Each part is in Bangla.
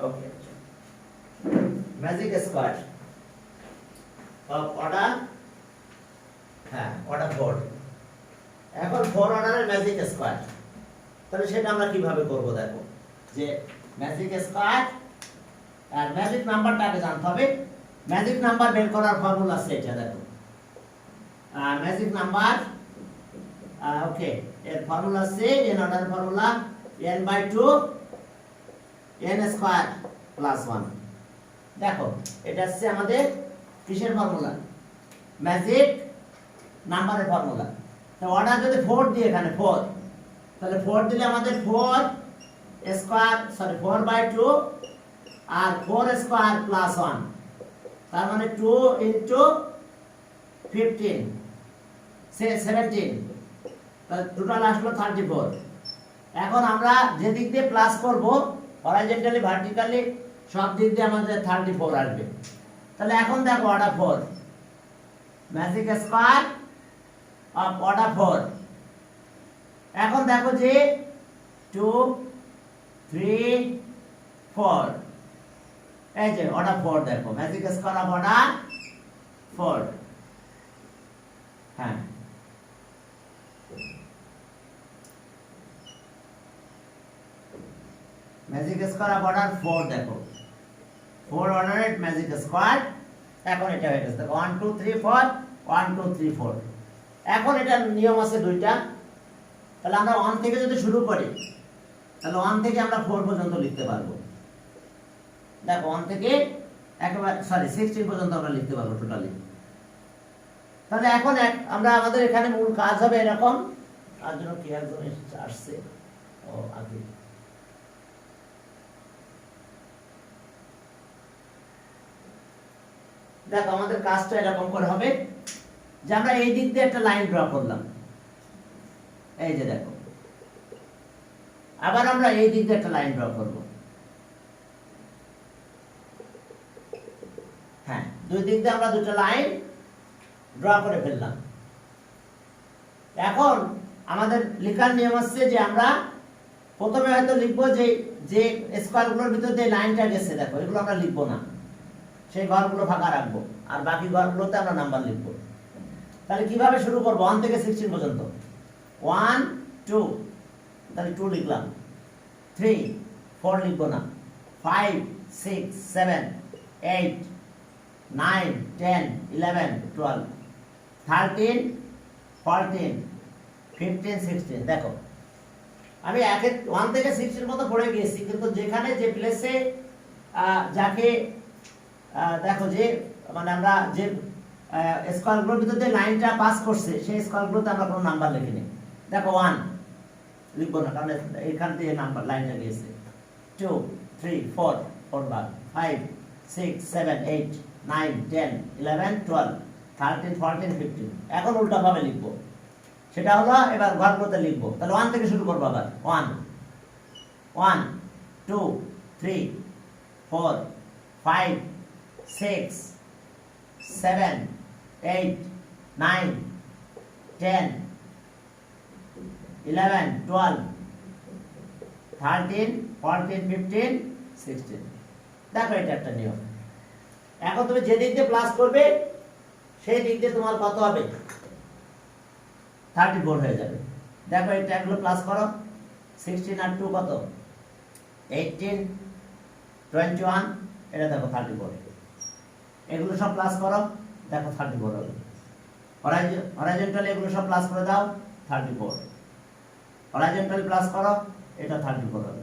Okay, magic square of order, হ্যাঁ অর্ডার 4। এখন 4 অর্ডারের ম্যাজিক স্কোয়ার, তাহলে সেটা আমরা কিভাবে করব দেখো, যে ম্যাজিক স্কোয়ার আর ম্যাজিক নাম্বারটাকে জানতে হবে। ম্যাজিক নাম্বার বের করার ফর্মুলা আছে এটা দেখো, ম্যাজিক নাম্বার, ওকে, এর ফর্মুলা আছে n order formula n/2 n square plus 1। দেখো এটা হচ্ছে আমাদের কিসের ফর্মুলা, ম্যাজিক নাম্বারের ফর্মুলা। তো অর্ডার যদি 4 দিয়ে এখানে 4, তাহলে 4 দিলে আমাদের 4 স্কয়ার, সরি 4/2 আর 4 স্কয়ার প্লাস 1, তার মানে 2 ইনটু 15 17, তাহলে টোটাল আসলো 34। এখন আমরা যে দিক দিয়ে প্লাস করব, হরাইজন্টালি ভার্টিক্যালি সব দিক দিয়ে আমাদের 34 আসবে। তাহলে এখন দেখো order 4, magic square of order 4। এখন দেখো যে 2 3 4, এই যে অর্ডার 4, দেখো ম্যাজিক স্কয়ার অফ অর্ডার 4। হ্যাঁ, ম্যাজিক স্কয়ার অফ অর্ডার 4, দেখো 4 অর্ডারের ম্যাজিক স্কয়ার। এখন এটা হয়ে গেছে, দেখো 1 2 3 4 1 2 3 4। এখন এটা নিয়ম আছে দুইটা, তাহলে আমরা 1 থেকে যদি শুরু করি, তাহলে 1 থেকে আমরা 4 পর্যন্ত লিখতে পারবো। দেখো 1 থেকে একেবারে, সরি 16 পর্যন্ত আমরা লিখতে পারবো টোটালি। তাহলে এখন আমরা আমাদের এখানে মূল কাজ হবে এরকম, আর জন্য কি একজন আসছে, ও আগে দেখো আমাদের কাজটা এরকম করে হবে যে আমরা এই দিক দিয়ে একটা লাইন ড্র করলাম, এই যে দেখো, আবার আমরা এই দিক দিয়ে একটা লাইন ড্র করব। হ্যাঁ, দুই দিক দিয়ে আমরা দুটো লাইন ড্র করে ফেললাম। এখন আমাদের লেখার নিয়ম আছে যে আমরা প্রথমে হয়তো লিখবো যে যে স্কয়ারগুলোর ভিতর দিয়ে লাইনটা গেছে, দেখো এগুলো আমরা লিখবো না, সেই ঘরগুলো ফাঁকা রাখবো, আর বাকি ঘরগুলোতে আমরা নাম্বার লিখবো। তাহলে কিভাবে শুরু করবো, 1 থেকে 16 পর্যন্ত। 1 2, তাহলে 2 লিখলাম, 3 4 লিখবো না, 5 6 7 8 9 10 11 12 13 14 15 16। দেখো আমি 1 থেকে 16 মতো পড়ে গিয়েছি, কিন্তু যেখানে যে প্লেসে যাকে দেখো যে মানে আমরা যে স্কয়ারগুলোর ভিতর দিয়ে লাইনটা পাস করছে, সেই স্কয়ারগুলোতে আমরা কোনো নাম্বার লিখিনি। দেখো 1 লিখবো না, কারণ এখান থেকে নাম্বার লাইনটা গিয়েছে। 2 3 4 4 বার, 5 6 7 8 9 10 11 12 13 14 15। এখন উল্টা ভাবে লিখবো, সেটা হলো এবার ঘরগুলোতে লিখবো। তাহলে 1 থেকে শুরু করবো, আবার 1 1 2 3 4 5 6 7 8 9 10 11 12 13 14 15 16। দেখো এটা একটা নিয়ম। এখন তুমি যে দিক দিয়ে প্লাস করবে, সেই দিক দিয়ে তোমার কত হবে, 34 হয়ে যাবে। দেখো এই ট্যাগগুলো প্লাস করো, 16 আর 2 কত, 18 21, এটা দেখো 34। এগুলো সব প্লাস করো, দেখো 34 হবে। হরাইজন্টালি এগুলো সব প্লাস করে দাও, 34। হরাইজন্টালি প্লাস করো, এটা 34 হবে।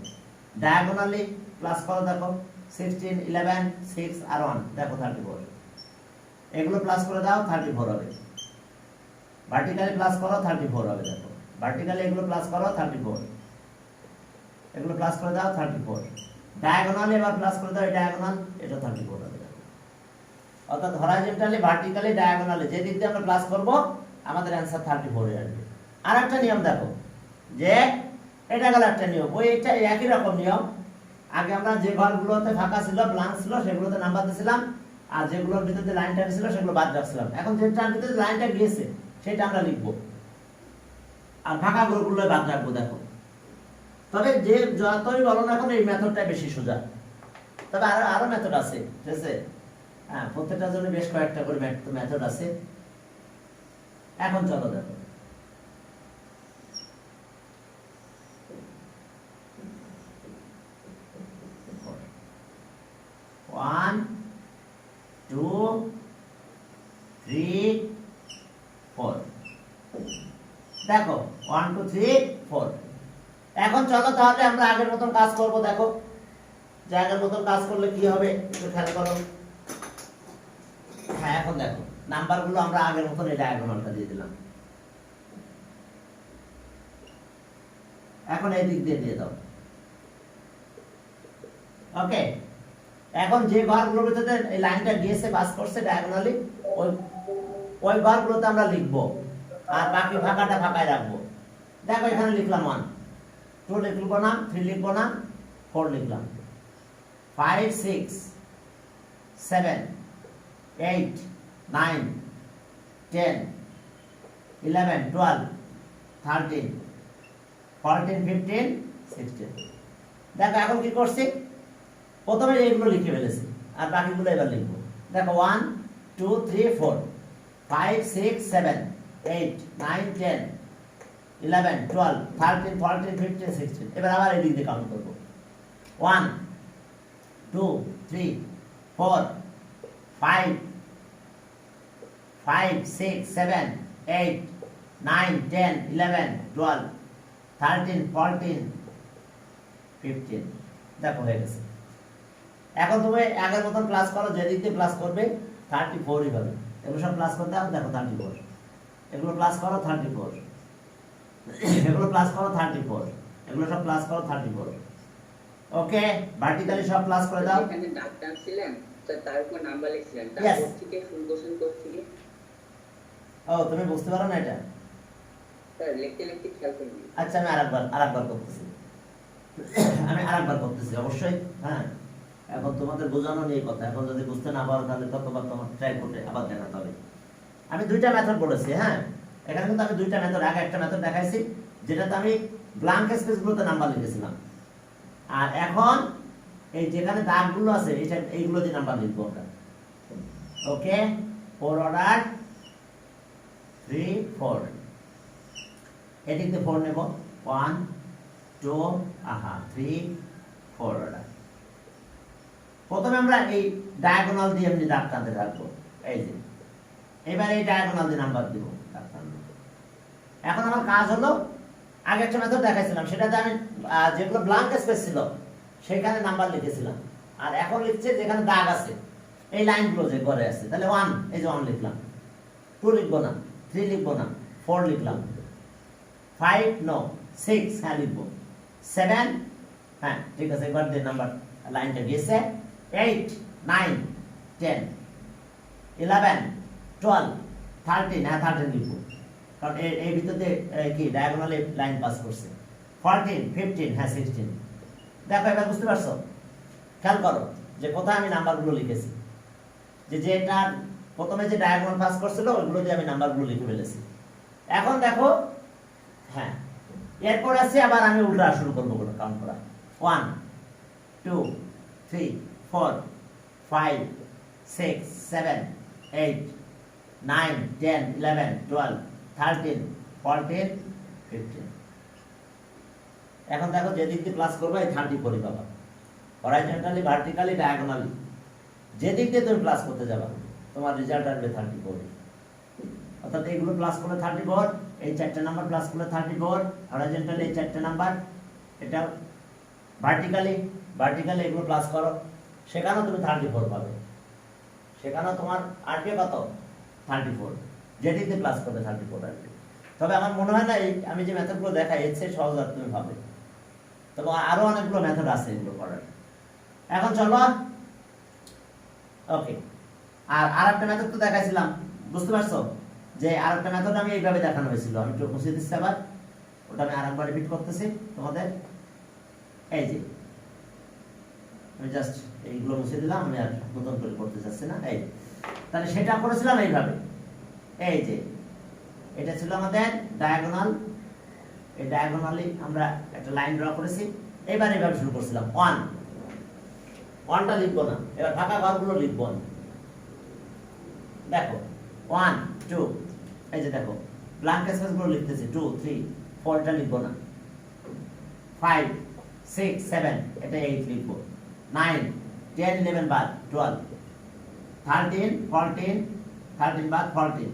ডায়াগোনালি প্লাস করো, দেখো 16 11 6 আর 1, দেখো 34। এগুলো প্লাস করে দাও, 34 হবে। ভার্টিক্যালি প্লাস করো, 34 হবে। দেখো ভার্টিক্যালি এগুলো প্লাস করো, 34। এগুলো প্লাস করে দাও, 34। ডায়াগোনালি এবার প্লাস করে দাও, এই ডায়াগোনাল, এটা 34 হবে। অর্থাৎ হরাইজন্টালি ভার্টিক্যালি ডায়াগোনালি যে দিক দিয়ে আমরা প্লাস করব, আমাদের অ্যানসার 34 এ আসবে। আর একটা নিয়ম দেখো, যে এটা গেল একটা নিয়ম, ওই এটা একই রকম নিয়ম। আগে আমরা যে ঘরগুলোতে ফাঁকা ছিল, ব্ল্যাঙ্ক ছিল, সেগুলোতে নাম্বার দিয়েছিলাম, আর যেগুলোর ভিতরে লাইনটা ছিল সেগুলো বাদ রাখছিলাম। এখন যেটার ভিতরে লাইনটা গিয়েছে সেটা আমরা লিখবো, আর ফাঁকা ঘরগুলো বাদ রাখবো। দেখো তবে যে যতই বলো না, এখন এই মেথডটা বেশি সোজা। তবে আরো আরো মেথড আছে, ঠিক আছে? হ্যাঁ, প্রত্যেকটার জন্য বেশ কয়েকটা করে মেথড আছে। এখন চলো দেখো, ওয়ান টু থ্রি ফোর। দেখো 1 2 3 4। এখন চলো তাহলে আমরা আগের মতন কাজ করব। দেখো যে আগের মতন কাজ করলে কি হবে একটু খেয়াল করো। হ্যাঁ, এখন দেখো নাম্বারগুলো আমরা আগের মতন এই ডায়াগোনালটা দিয়ে দিলাম। এখন এই দিক দিয়ে দিয়ে দাও। ওকে, এখন যে ঘরগুলোর ভিতরে এই লাইনটা গিয়েছে পাস করছে ডায়াগোনালি, ওই ঘরগুলোতে আমরা লিখবো, আর বাকি ফাঁকাটা ফাঁকায় রাখবো। দেখো এখানে লিখলাম 1 2 লিখবো না, 3 লিখবো না, 4 লিখলাম, 5 6 7 8 9 10 11 12 13 14 15 16। দেখো এখন কি করছি, প্রথমে এইগুলো লিখে ফেলেছি আর বাকিগুলো এবার লিখবো। দেখো 1 2 3 4 5 6 7 8 9 10 11 12 13 14 15 16। এবার আবার এই দিক দিয়ে কাউন্ট করবো। 1 2 3 4 5 5 6 7 8 9 10 11 12 13 14 15। দেখো হয়ে গেছে। এখন তুমি আগের মতন প্লাস করো, যে দিক দিয়ে প্লাস করবে 34ই হবে। এগুলো সব প্লাস করতে হবে। দেখো 34, এগুলো প্লাস করো 34, এগুলো প্লাস করো 34, এগুলো সব প্লাস করো 34। ওকে, ভার্টিক্যালি সব প্লাস করে দাও। এখানে দাগ টানছিলেন স্যার, তার উপর নাম্বার লিখছিলেন, তারপর থেকে ফুল কোশ্চেন করছি কি? ও, তুমি বুঝতে পারো না এটা? স্যার লিখতে লিখতে খেয়াল করিনি। আচ্ছা, আমি আরেকবার করতেছি, অবশ্যই। হ্যাঁ, এখন তোমাদের বোঝানো নিয়ে কথা। এখন যদি বুঝতে না পারো তাহলে কতবার তোমার ট্রাই করতে আবার দেখাতে হবে। আমি দুইটা মেথড বলেছি। হ্যাঁ, এখানে কিন্তু আমি দুইটা মেথড, আগে একটা মেথড দেখাইছি যেটাতে আমি ব্ল্যাঙ্ক স্পেসগুলোতে নাম্বার লিখেছিলাম, আর এখন এই যেখানে দাগগুলো আছে এইগুলো দিয়ে নাম্বার লিখবো আমরা। ওকে, 4 অর্ডার 3 4, এদিক দিয়ে 4 নেব, 1 2 3 4 অর্ডার। প্রথমে আমরা এই ডায়াগোনাল দিয়ে এমনি দাগ টানতে থাকবো। এই যে এবার এই ডায়াগোনাল দিয়ে নাম্বার দিব, দাগ টানবো। এখন আমার কাজ হলো, আগে একটা মেথড দেখাইছিলাম সেটাতে আমি যেগুলো ব্ল্যাঙ্ক স্পেস ছিল সেখানে নাম্বার লিখেছিলাম, আর এখন লিখছে যেখানে দাগ আছে এই লাইনগুলো যে করে আছে। তাহলে 1, এই যে 1 লিখলাম, 2 লিখবো না, 3 লিখবো না, 4 লিখলাম, 5 নো, 6 হ্যাঁ লিখবো, 7 হ্যাঁ ঠিক আছে, একবার যে নাম্বার লাইনটা গিয়েছে, 8 9 10 11 12 13 হ্যাঁ 13 লিখবো, কারণ এই ভিতরে কি ডায়াগোনালি লাইন পাস করছে। 14 15 হ্যাঁ 16। দেখো এবার বুঝতে পারছো? খেয়াল করো যে কোথায় আমি নাম্বারগুলো লিখেছি, যেটা প্রথমে যে ডায়াগোনাল পাস করছিল ওইগুলো দিয়ে আমি নাম্বারগুলো লিখে ফেলেছি। এখন দেখো, হ্যাঁ এরপর আছে আবার আমি উল্টা শুরু করবো কাউন্ট করা। 1 2 3 4 5 6 7 8 9 10 11 12 13 14 15। এখন দেখো যে দিক দিয়ে প্লাস করবে এই 34 পাবা, হরাইজন্টালি ভার্টিক্যালি ডায়াগোনালি যে দিক দিয়ে তুমি প্লাস করতে যাবা তোমার রেজাল্ট আসবে 34। অর্থাৎ এইগুলো প্লাস করলে 34, এই চারটে নাম্বার প্লাস করলে 34, হরাইজন্টালি এই চারটে নাম্বার, এটা ভার্টিক্যালি এগুলো প্লাস করো, সেখানেও তুমি 34 পাবে, সেখানেও তোমার আসবে কত 34, যে দিক দিয়ে প্লাস করবে 34 আসবে। তবে আমার মনে হয় না আমি যে মেথডগুলো দেখাই এর চেয়ে সহজ আর তুমি পাবে, তবে আরো অনেকগুলো মেথড আছে এগুলো করার। এখন চলো, ওকে, আর আরেকটা মেথড তো দেখাইছিলাম, বুঝতে পারছো? যে আরেকটা মেথড আমি এইভাবে দেখানো হয়েছিল, আমি একটু মুছে দিচ্ছি আবার, ওটা আমি আরেকবার রিপিট করতেছি তোমাদের। এই যে আমি জাস্ট এইগুলো মুছে দিলাম, আমি আর নতুন করে করতে চাচ্ছি না। এই তাহলে সেটা করেছিলাম এইভাবে, এই যে এটা ছিল আমাদের ডায়াগোনাল, এই ডায়াগোনালি আমরা একটা লাইন ড্র করেছি। এবার এইভাবে শুরু করছিলাম 1 ওয়ানটা লিখবো না, এবার ফাঁকা ঘরগুলো লিখবো আমি। দেখো 1 2, এই যে দেখো ব্ল্যাঙ্ক স্পেস গুলো লিখতেছি 2 3 4 এটা লিখবো না, 5 6 7 এটা 8 লিখবো, 9 10 11 বাদ 12, 13 14 13 বাদ 14,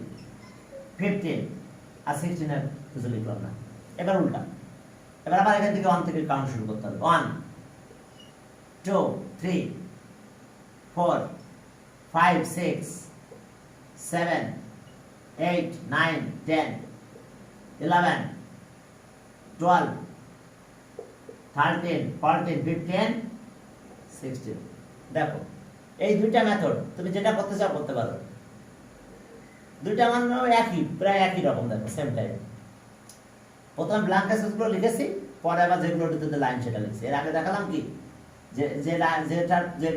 15 আর 16 এর কিছু লিখলাম না। এবার উল্টা, এবার আবার এখান থেকে 1 থেকে কাউন্ট শুরু করতে হবে। 1 2 3 4 5 6 7 8 9 10 11 12 13 14 15 16। দেখো এই দুইটা মেথড তুমি যেটা করতে চাও করতে পারো, দুইটা মান একই, প্রায় একই রকম। দেখো সেম টাইম প্রথমে ব্ল্যাঙ্ক স্পেসগুলো লিখেছি, পরে আবার যেগুলো লাইন সেটা লিখছি। এর আগে দেখালাম কি যে যেটার যে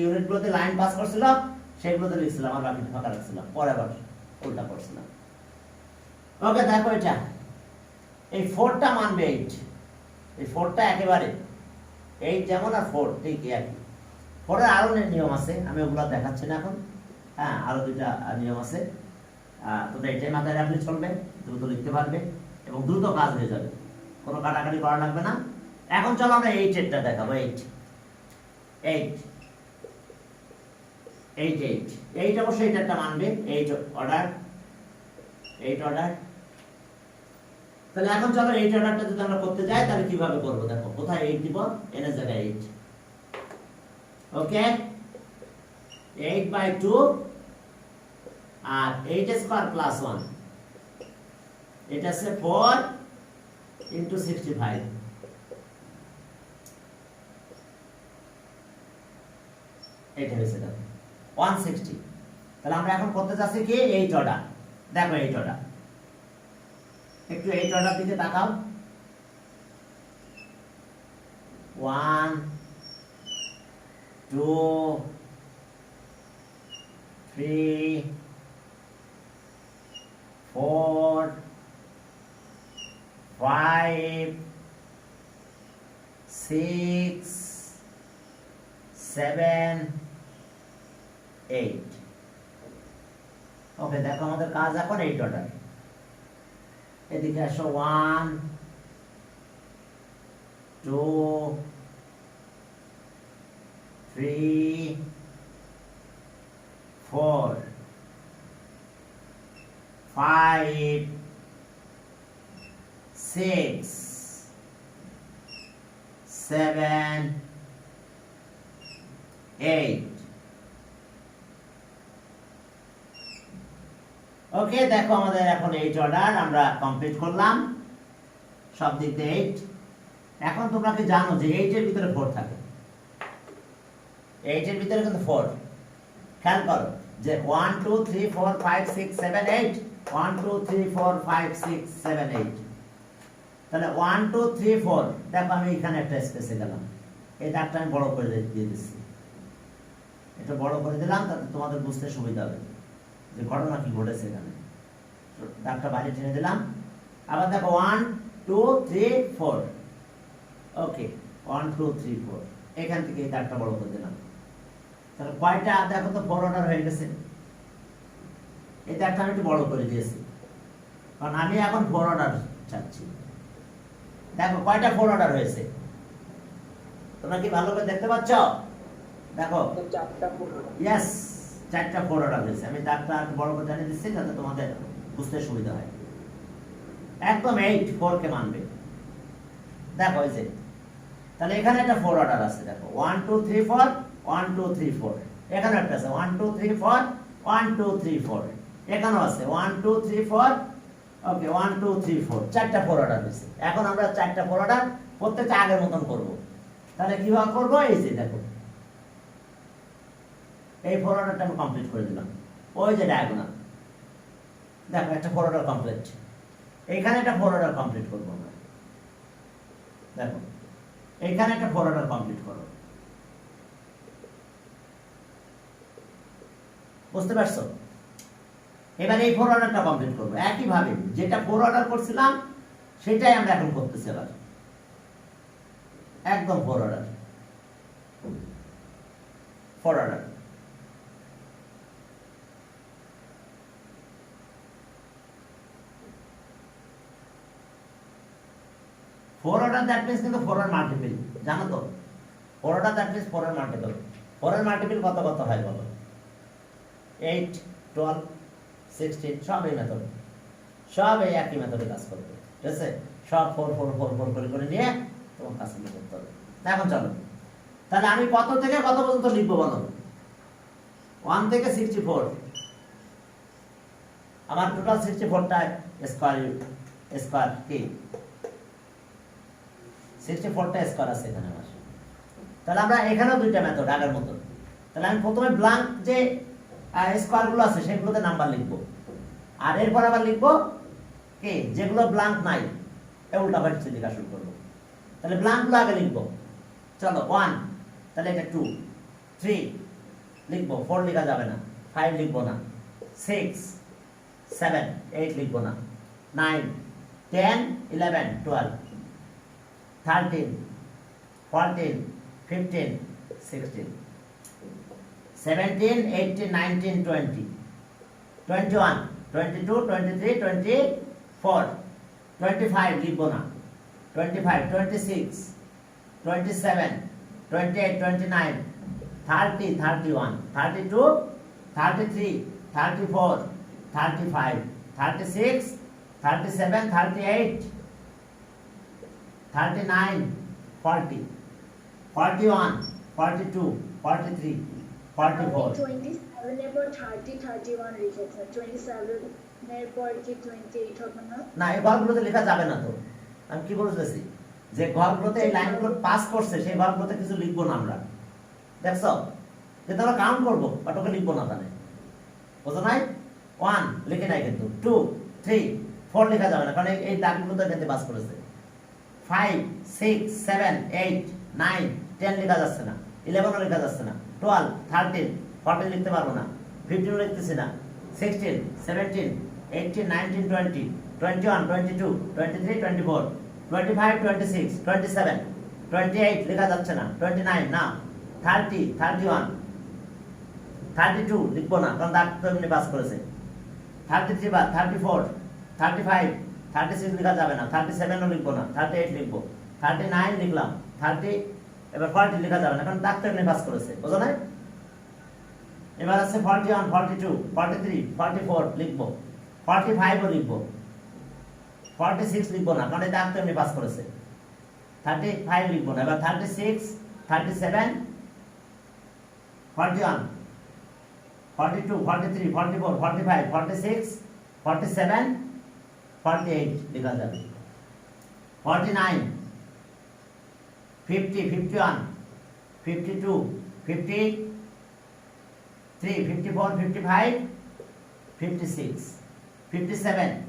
ইউনিটগুলোতে লাইন পাস করছিল সেগুলোতে লিখছিলাম আর বাকি ফাঁকা রাখছিলাম, পরে আবার উল্টা করছিলাম। ওকে দেখো এটা এই 4টা মানবে 8, এই 4টা একেবারে 8 যেমন আর 4 ঠিক একই। 4 এর আরো নিয়ম আছে, আমি ওগুলো দেখাচ্ছি না এখন। হ্যাঁ আরো দুইটা নিয়ম আছে, তোমরা এটাই মাথায় রাখলে চলবে, দ্রুত লিখতে পারবে এবং দ্রুত কাজ হয়ে যাবে, কোনো কাটাকাটি করা লাগবে না। এখন চলো আমরা 8 এরটা দেখাবো। 8 8 8 8 8 অবশ্যই এটা একটা মানবে, 8 অর্ডার 8 অর্ডার। তাহলে এখন চলো 8 অর্ডারটা যদি আমরা করতে যাই তাহলে কিভাবে করব দেখো, কোথায় 8 দিব, এর জায়গায় 8। ওকে 8/2 আর 8 স্কয়ার প্লাস 1, এটা আছে 4 into 65, এটা হয়েছে দেখো 160। তাহলে আমরা এখন করতে যাচ্ছি কি 8 অর্ডার। দেখো 8 অর্ডার, একটু 8 অর্ডার দিকে তাকাও। 1 2 3 4 5 6 7 8। ওকে দেখো আমাদের কাজ এখন 8 অর্ডার। এদিকে আসো 1 2 3 4 5 6 7 8। ওকে দেখো আমাদের এখন 8 অর্ডার আমরা কমপ্লিট করলাম, সব দিক দিয়ে 8। এখন তোমরা কি জানো যে 8 এর ভিতরে 4 থাকে, 8 এর ভিতরে কিন্তু 4। খেয়াল করো যে 1 2 3 4 5 6 7 8, 1 2 3 4 5 6 7 8। তাহলে 1 2 3 4 দেখো আমি এখানে একটা স্পেসে গেলাম, এই দাগটা আমি বড় করে দিয়ে দিচ্ছি, এটা বড় করে দিলাম তাতে তোমাদের বুঝতে সুবিধা হবে যে ঘটনা কি ঘটেছে এখানে। দাগটা বাইরে টেনে দিলাম। আবার দেখো 1 2 3 4, ওকে 1 2 3 4, এখান থেকে এই দাগটা বড় করে দিলাম। তাহলে কয়টা দেখো তো 4 অর্ডার হয়ে গেছে, এই দাগটা আমি একটু বড় করে দিয়েছি কারণ আমি এখন 4 অর্ডার চাচ্ছি। দেখো কয়টা 4 অর্ডার হয়েছে, তোমরা কি ভালো করে দেখতে পাচ্ছ? দেখো ইয়েস 4টা 4 অর্ডার হয়েছে। আমি দাগটা বড় করে জানিয়ে দিচ্ছি যাতে তোমাদের বুঝতে সুবিধা হয়। একদম 8 4 কে মানবে। দেখো এই যে তাহলে এখানে একটা 4 অর্ডার আছে, দেখো 1 2 3 4 1 2 3 4, এখানে একটা আছে 1 2 3 4 1 2 3 4, এখানেও আছে 1 2 3 4, ওকে 1 2 3 4, 4টা 4 অর্ডার হয়েছে। এখন আমরা 4টা 4 অর্ডার প্রত্যেকটা আগের মতন করব। তাহলে কিভাবে করব, এই যে দেখো এই 4 অর্ডারটা আমি কমপ্লিট করে দিলাম, ওই যে ডায়াগোনাল দেখো একটা 4 অর্ডার কমপ্লিট, এইখানে একটা 4 অর্ডার কমপ্লিট করব আমরা। দেখো এইখানে একটা 4 অর্ডার কমপ্লিট করব, বুঝতে পারছো? এবার এই 4 অর্ডারটা কমপ্লিট করব একই ভাবে, যেটা 4 অর্ডার করছিলাম সেটাই আমরা এখন করতেছি। আবার একদম 4 order 4 order. Four order that means কিন্তু 4 এর মাল্টিপল জানো তো 4 order that means 4 এর মাল্টিপল 4 এর মাল্টিপল কত কত হয় বলো 8 12 16 সব এই মেথড সব এই একই মেথডে কাজ করবে ঠিক আছে সব 4 4 4 4 করে করে নিয়ে তোমার কাজগুলো করতে হবে এখন চলো তাহলে আমি কত থেকে কত পর্যন্ত লিখবো বলো 1 থেকে 64 আমার টোটাল 64 টা স্কয়ার কি 64 টা স্কয়ার আছে এখানে আমার তাহলে আমরা এখানেও দুইটা মেথড আগের মতো তাহলে আমি প্রথমে ব্ল্যাঙ্ক যে স্কয়ার গুলো আছে সেগুলোতে নাম্বার লিখব আর এরপর আবার লিখব কি যেগুলো ব্ল্যাঙ্ক নাই এই উল্টা পাল্টা লেখা শুরু করব তাহলে ব্ল্যাঙ্ক গুলো আগে লিখব চলো 1 তাহলে এটা 2 3 লিখব 4 লেখা যাবে না 5 লিখব না 6 7 8 লিখব না 9 10 11 12 13 14 15 16 17 18 19 20 21 22 23 24 25 লিখব না 25 26 27 28 29 30 31 32 33 34 35 36 37 38 39 40 41 42 43 44 27 এর পর 30 31 লিখেছে 27 এর পর কি 28 হবে না না এই ঘরগুলোতে লেখা যাবে না তো আমি কি বলতেছি যে ঘরগুলোতে এই লাইনগুলো পাস করছে সেই ঘরগুলোতে কিছু লিখবো না আমরা দেখছো যেটা আমরা কাউন্ট করবো বাট ওকে লিখবো না তাহলে বুঝো নাই 1 লিখে নাই কিন্তু 2 3 4 লেখা যাবে না কারণ এই দাগগুলো তো এখানে পাস করেছে 5 6 7 8 9 10 লেখা যাচ্ছে না 11 লেখা যাচ্ছে না 12 13 14 লিখতে পারবো না 15 লিখতেছি না 16 17 18 19 20 21 22 23 24 25 26 27 28 লেখা যাচ্ছে না 29 না 30 31 32 লিখবো না কারণ দাগ তো এমনি পাস করেছে 33 বা 34 35 36 লেখা যাবে না 37 ও লিখবো না 38 লিখবো 39 লিখলাম 30 এবার 40 লেখা যাবে না কারণ দাগ তো এমনি পাস করেছে বুঝো না এবার আছে 41 42 43 44 লিখবো 45 ও লিখবো 46 লিখবো না কারণ এই দাগ তো এমনি পাস করেছে 35 লিখবো না এবার 36 37 41 42 43 44 45 46 47 48 লেখা যাবে 49 50 51 52 53 54 55 56 57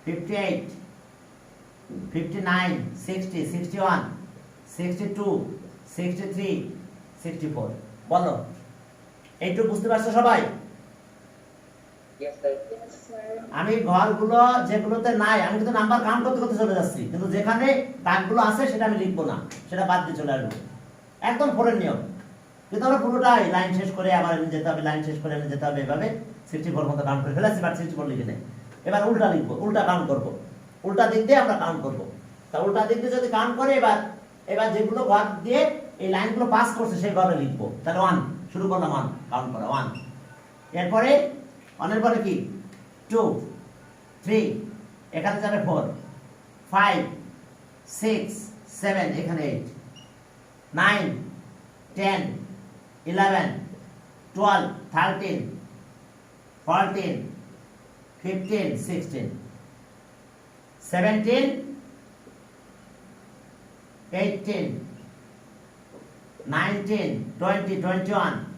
58 59 60 61 62 63 64 বলো এইটুকু বুঝতে পারছো সবাই Yes, sir. Yes, sir. আমি ঘরগুলো যেগুলোতে নাই আমি কিন্তু নাম্বার কাউন্ট করতে করতে চলে যাচ্ছি কিন্তু যেখানে দাগগুলো আছে সেটা আমি লিখবো না সেটা বাদ দিয়ে চলে আসবো একদম পরের নিয়ম কিন্তু আমরা পুরোটাই লাইন শেষ করে আবার এমনি যেতে হবে লাইন শেষ করে এমনি যেতে হবে এভাবে 64 মতো কাউন্ট করে ফেলেছি বাট 64 লিখে নেই এবার উল্টা লিখবো উল্টা কাউন্ট করবো উল্টা দিক দিয়ে আমরা কাউন্ট করবো তা উল্টা দিক দিয়ে যদি কাউন্ট করে এবার যেগুলো ঘর দিয়ে এই লাইনগুলো পাস করছে সেই ঘরে লিখবো তাহলে 1 শুরু করলাম 1 কাউন্ট করা 1 এরপরে 1 এর পরে কি 2 3 এখানে যাবে 4 5 6 7 এখানে 8 9 10 11 12 13 14 15 16 17 18 19 20 21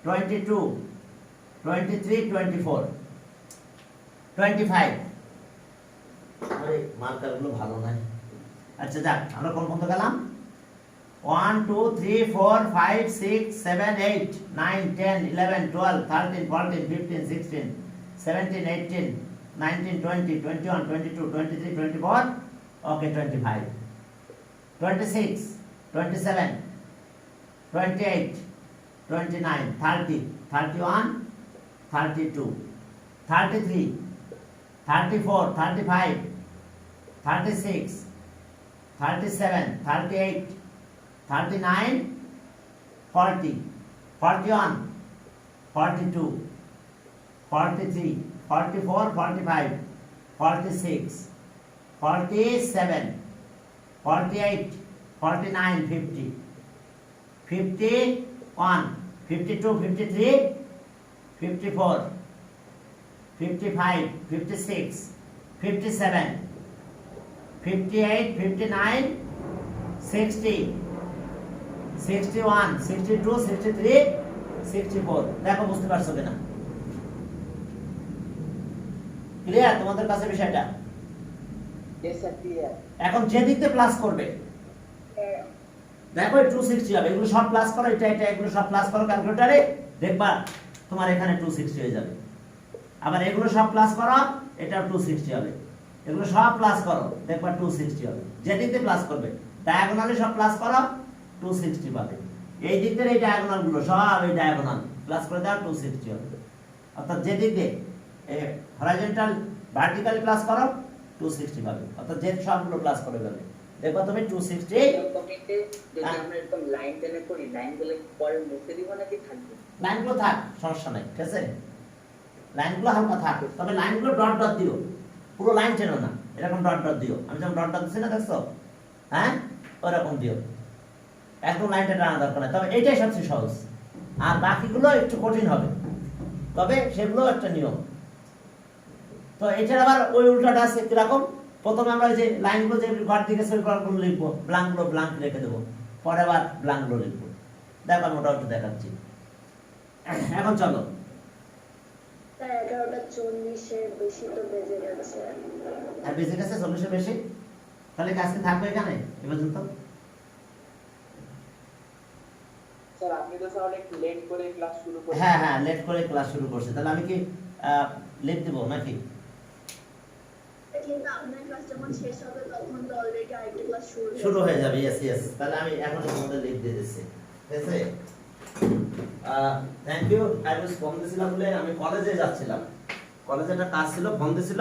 22 23 24 25 আরে মার্কারগুলো ভালো নাই আচ্ছা যাক আমরা কোন পর্যন্ত গেলাম 1 2 3 4 5 6 7 8 9 10 11 12 13 14 15 16 17 18 19 20 21 22 23 24 okay 25 26 27 28 29, 30, 31, 32, 33, 34, 35, 36, 37, 38, 39, 40, 41, 42, 43, 44, 45, 46, 47, 48, 49, 50, 51, 52, 53, 54, 55, 56, 57, 58, 59, 60, 61, 62, 63, 64 দেখো বুঝতে পারছো কিনা ক্লিয়ার তোমাদের কাছে বিষয়টা Yes, sir, clear. এখন যে দিক দিয়ে প্লাস করবে দেখো 260 হবে এগুলো সব প্লাস করো এটা এটা এগুলো সব প্লাস করো ক্যালকুলেটরে দেখবা তোমার এখানে 260 হয়ে যাবে আবার এগুলো সব প্লাস করো এটা 260 হবে এগুলো সব প্লাস করো দেখবা 260 হবে যে দিক দিয়ে প্লাস করবে ডায়াগোনালি সব প্লাস করো 260 পাবে এই দিক দিয়ে এই ডায়াগোনাল গুলো সব এই ডায়াগোনাল প্লাস করে দাও 260 হবে অর্থাৎ যে দিক দিয়ে হরাইজন্টাল ভার্টিক্যালি প্লাস করো 260 পাবে অর্থাৎ যে সবগুলো প্লাস করে যাবে দেখো তুমি 260 কমেন্টে যদি আমরা এরকম লাইন টেনে করি লাইনগুলো পরে মুছে দিব নাকি থাকবে লাইনগুলো থাক সমস্যা নাই ঠিক আছে লাইনগুলো হালকা থাক তবে লাইনগুলো ডট ডট দিও পুরো লাইন চেনো না এরকম ডট ডট দিও আমি যেমন ডট ডট দিছি না দেখছো হ্যাঁ ওরকম দিও একদম লাইনটা টানা দরকার নাই তবে এটাই সবচেয়ে সহজ আর বাকিগুলো একটু কঠিন হবে তবে সেগুলো একটা নিয়ম তো এটার আবার ওই উল্টাটা আছে কিরকম প্রথমে আমরা ওই যে লাইনগুলো যে ঘর দিকে সই করাগুলো লিখবো ব্ল্যাঙ্কগুলো ব্ল্যাঙ্ক রেখে দেবো পরে আবার ব্ল্যাঙ্কগুলো লিখবো দেখো আমি ওটা একটু দেখাচ্ছি এখন চলো তাই 11:40 বেশি তো বেজে গেছে আর বেজে গেছে 40 বেশি তাহলে কি আজকে থাকবে এখানে এ পর্যন্ত স্যার আপনি তো স্যার অনেক লেট করে ক্লাস শুরু করেছেন হ্যাঁ হ্যাঁ লেট করে ক্লাস শুরু করছে তাহলে আমি কি লিখ দেবো নাকি কিন্তু আপনার ক্লাস যখন শেষ হবে তখন তো অলরেডি আরেকটা ক্লাস শুরু হয়ে যাবে ইয়েস ইয়েস তাহলে আমি এখন তোমাদের লিখ দিয়ে দিচ্ছি ঠিক আছে thank you I was phone দিছিলাম বলে আমি কলেজে যাচ্ছিলাম কলেজে একটা কাজ ছিল ফোন দিছিল